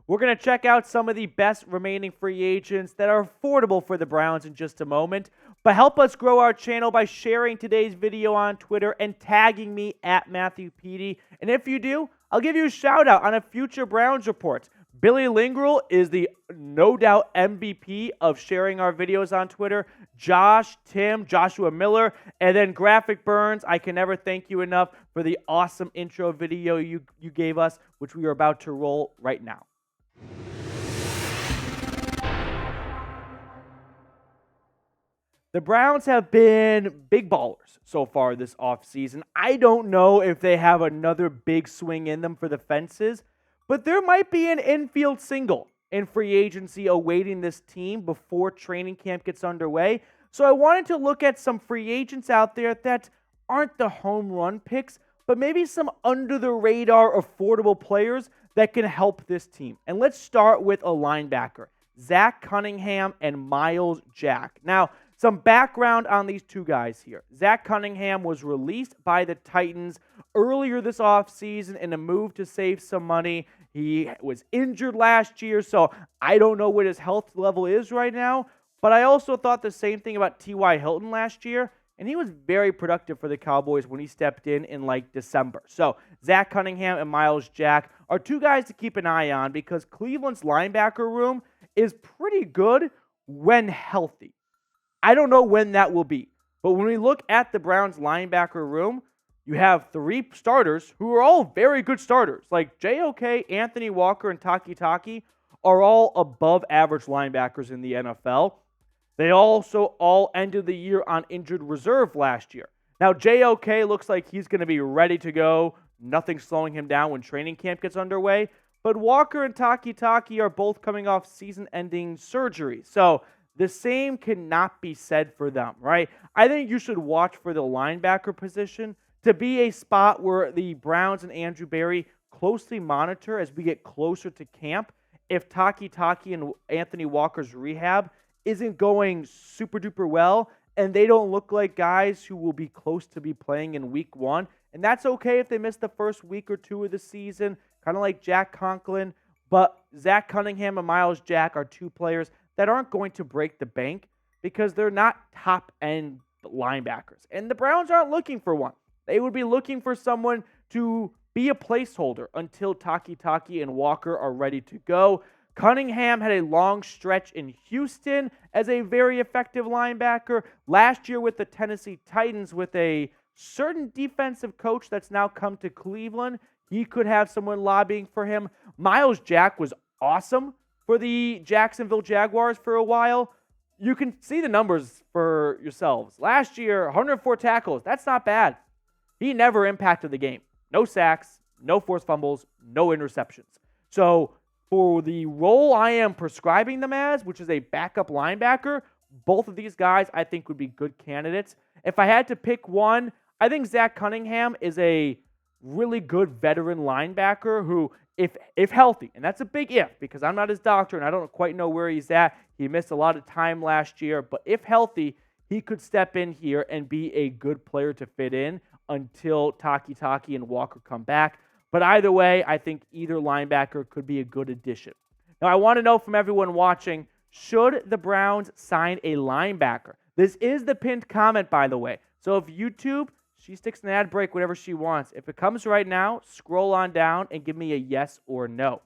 We're going to check out some of the best remaining free agents that are affordable for the Browns in just a moment. But help us grow our channel by sharing today's video on Twitter and tagging me at Matthew Petey. And if you do, I'll give you a shout out on a future Browns report. Billy Lingerl is the no doubt MVP of sharing our videos on Twitter. Josh, Tim, Joshua Miller, and then Graphic Burns. I can never thank you enough for the awesome intro video you gave us, which we are about to roll right now. The Browns have been big ballers so far this offseason. I don't know if they have another big swing in them for the fences, but there might be an infield single in free agency awaiting this team before training camp gets underway. So I wanted to look at some free agents out there that aren't the home run picks, but maybe some under-the-radar affordable players that can help this team. And let's start with a linebacker, Zach Cunningham and Myles Jack. Now, some background on these two guys here. Zach Cunningham was released by the Titans earlier this offseason in a move to save some money. He was injured last year, so I don't know what his health level is right now. But I also thought the same thing about T.Y. Hilton last year, and he was very productive for the Cowboys when he stepped in like December. So Zach Cunningham and Myles Jack are two guys to keep an eye on because Cleveland's linebacker room is pretty good when healthy. I don't know when that will be, but when we look at the Browns linebacker room, you have three starters who are all very good starters. Like JOK, Anthony Walker, and Taki are all above average linebackers in the NFL. They also all ended the year on injured reserve last year. Now, JOK looks like he's going to be ready to go. Nothing slowing him down when training camp gets underway. But Walker and Taki are both coming off season-ending surgery. So the same cannot be said for them, right? I think you should watch for the linebacker position to be a spot where the Browns and Andrew Berry closely monitor as we get closer to camp. If Taki and Anthony Walker's rehab isn't going super duper well, and they don't look like guys who will be close to be playing in week one, and that's okay if they miss the first week or two of the season, kind of like Jack Conklin, but Zach Cunningham and Myles Jack are two players that aren't going to break the bank because they're not top-end linebackers. And the Browns aren't looking for one. They would be looking for someone to be a placeholder until Taki and Walker are ready to go. Cunningham had a long stretch in Houston as a very effective linebacker. Last year with the Tennessee Titans with a certain defensive coach that's now come to Cleveland, he could have someone lobbying for him. Myles Jack was awesome for the Jacksonville Jaguars for a while. You can see the numbers for yourselves. Last year, 104 tackles. That's not bad. He never impacted the game. No sacks, no forced fumbles, no interceptions. So for the role I am prescribing them as, which is a backup linebacker, both of these guys I think would be good candidates. If I had to pick one, I think Zach Cunningham is a really good veteran linebacker who, if healthy, and that's a big if because I'm not his doctor and I don't quite know where he's at. He missed a lot of time last year, but if healthy, he could step in here and be a good player to fit in until Taki and Walker come back. But either way, I think either linebacker could be a good addition. Now, I want to know from everyone watching, should the Browns sign a linebacker? This is the pinned comment, by the way. So if YouTube, she sticks an ad break whenever she wants. If it comes right now, scroll on down and give me a yes or no.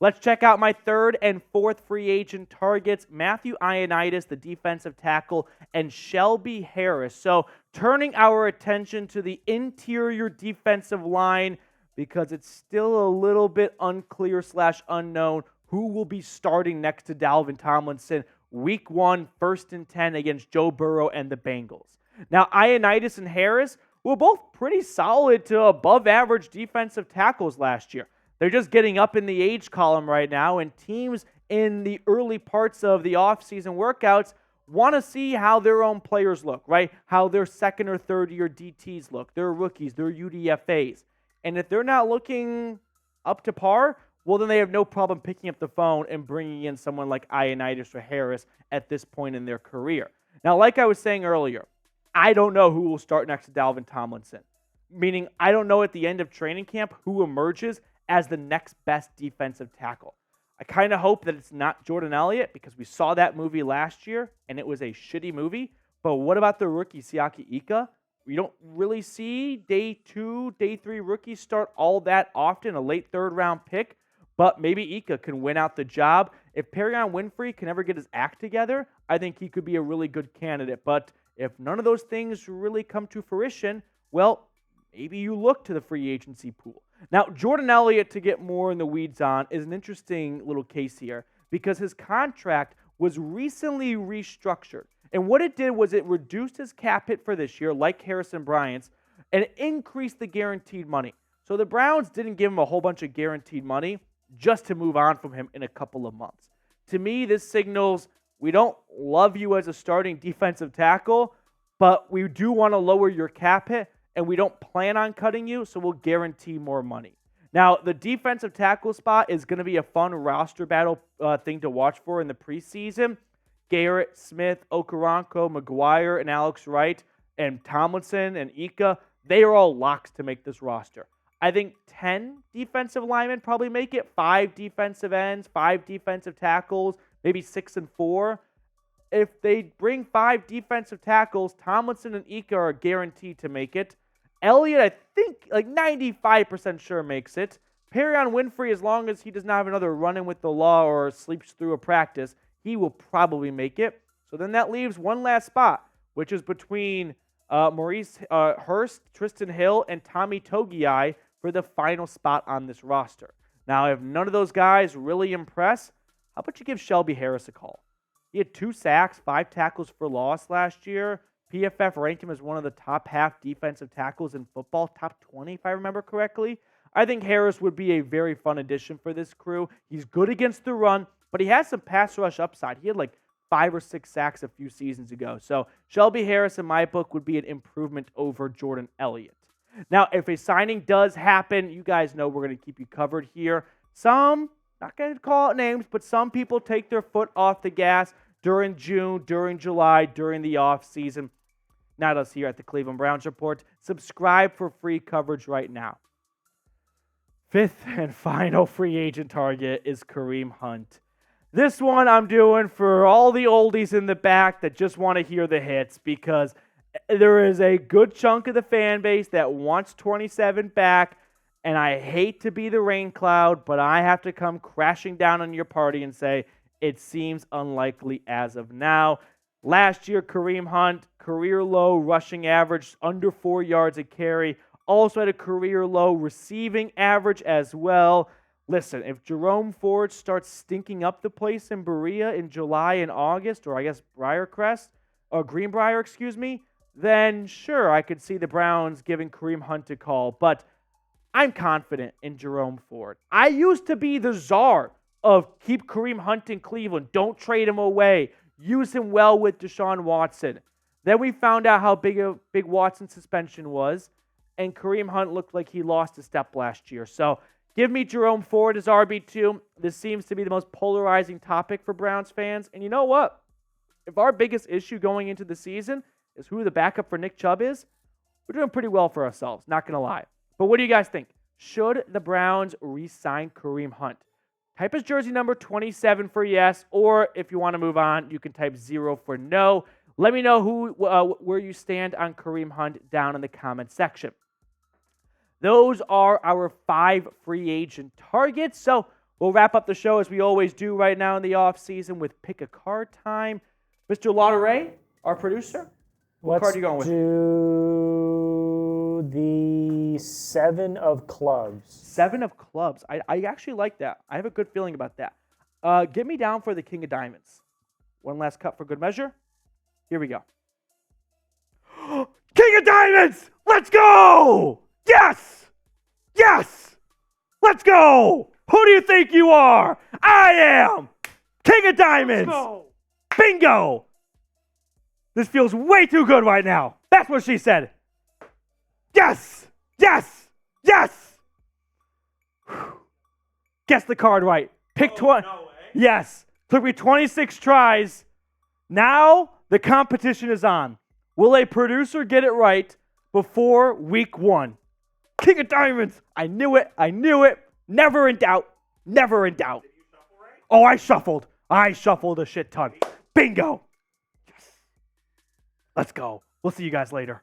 Let's check out my third and fourth free agent targets, Matthew Ioannidis, the defensive tackle, and Shelby Harris. So turning our attention to the interior defensive line because it's still a little bit unclear / unknown who will be starting next to Dalvin Tomlinson week 1, 1st and 10 against Joe Burrow and the Bengals. Now, Ioannidis and Harris were both pretty solid to above average defensive tackles last year. They're just getting up in the age column right now, and teams in the early parts of the offseason workouts want to see how their own players look, right? How their second or third year DTs look, their rookies, their UDFAs. And if they're not looking up to par, well, then they have no problem picking up the phone and bringing in someone like Ioannidis or Harris at this point in their career. Now, like I was saying earlier, I don't know who will start next to Dalvin Tomlinson, meaning I don't know at the end of training camp who emerges as the next best defensive tackle. I kind of hope that it's not Jordan Elliott because we saw that movie last year and it was a shitty movie. But what about the rookie Siaka Ika? We don't really see day 2, day 3 rookies start all that often, a late third-round pick. But maybe Ika can win out the job. If Perrion Winfrey can ever get his act together, I think he could be a really good candidate. But if none of those things really come to fruition, well, maybe you look to the free agency pool. Now, Jordan Elliott, to get more in the weeds on, is an interesting little case here because his contract was recently restructured. And what it did was it reduced his cap hit for this year, like Harrison Bryant's, and increased the guaranteed money. So the Browns didn't give him a whole bunch of guaranteed money just to move on from him in a couple of months. To me, this signals we don't love you as a starting defensive tackle, but we do want to lower your cap hit, and we don't plan on cutting you, so we'll guarantee more money. Now, the defensive tackle spot is going to be a fun roster battle thing to watch for in the preseason. Garrett, Smith, Okoronkwo, McGuire, and Alex Wright, and Tomlinson and Ika, they are all locks to make this roster. I think 10 defensive linemen probably make it, 5 defensive ends, 5 defensive tackles, maybe 6 and 4. If they bring 5 defensive tackles, Tomlinson and Ika are guaranteed to make it. Elliott, I think, like 95% sure makes it. Perrion Winfrey, as long as he does not have another run-in with the law or sleeps through a practice, he will probably make it. So then that leaves one last spot, which is between Maurice Hurst, Tristan Hill, and Tommy Togiai for the final spot on this roster. Now, if none of those guys really impress, how about you give Shelby Harris a call? He had 2 sacks, 5 tackles for loss last year. PFF ranked him as one of the top half defensive tackles in football, top 20 if I remember correctly. I think Harris would be a very fun addition for this crew. He's good against the run, but he has some pass rush upside. He had like 5 or 6 sacks a few seasons ago. So Shelby Harris, in my book, would be an improvement over Jordan Elliott. Now, if a signing does happen, you guys know we're going to keep you covered here. Some, not going to call out names, but some people take their foot off the gas during June, during July, during the offseason. Not us here at the Cleveland Browns Report. Subscribe for free coverage right now. 5th and final free agent target is Kareem Hunt. This one I'm doing for all the oldies in the back that just want to hear the hits because there is a good chunk of the fan base that wants 27 back, and I hate to be the rain cloud, but I have to come crashing down on your party and say it seems unlikely as of now. Last year, Kareem Hunt, career low rushing average, under 4 yards a carry, also had a career low receiving average as well. Listen, if Jerome Ford starts stinking up the place in Berea in July and August, or I guess Greenbrier, then sure, I could see the Browns giving Kareem Hunt a call. But I'm confident in Jerome Ford. I used to be the czar of keep Kareem Hunt in Cleveland. Don't trade him away. Use him well with Deshaun Watson. Then we found out how big Watson's suspension was, and Kareem Hunt looked like he lost a step last year. So give me Jerome Ford as RB2. This seems to be the most polarizing topic for Browns fans. And you know what? If our biggest issue going into the season is who the backup for Nick Chubb is, we're doing pretty well for ourselves, not going to lie. But what do you guys think? Should the Browns re-sign Kareem Hunt? Type his jersey number 27 for yes, or if you want to move on, you can type 0 for no. Let me know where you stand on Kareem Hunt down in the comment section. Those are our 5 free agent targets. So we'll wrap up the show as we always do right now in the offseason with pick a card time. Mr. Lauderay, our producer, what card are you going with? Let's do the 7 of clubs. 7 of clubs. I actually like that. I have a good feeling about that. Get me down for the King of Diamonds. One last cut for good measure. Here we go. King of Diamonds! Let's go! Yes! Yes! Let's go! Who do you think you are? I am King of Diamonds! Let's go! Bingo! This feels way too good right now. That's what she said. Yes! Yes! Yes! Guess the card right. Pick 20. No way. Yes. Took me 26 tries. Now the competition is on. Will a producer get it right before week 1? King of Diamonds. I knew it. I knew it. Never in doubt. Never in doubt. Did you shuffle right? Oh, I shuffled. I shuffled a shit ton. Bingo. Yes. Let's go. We'll see you guys later.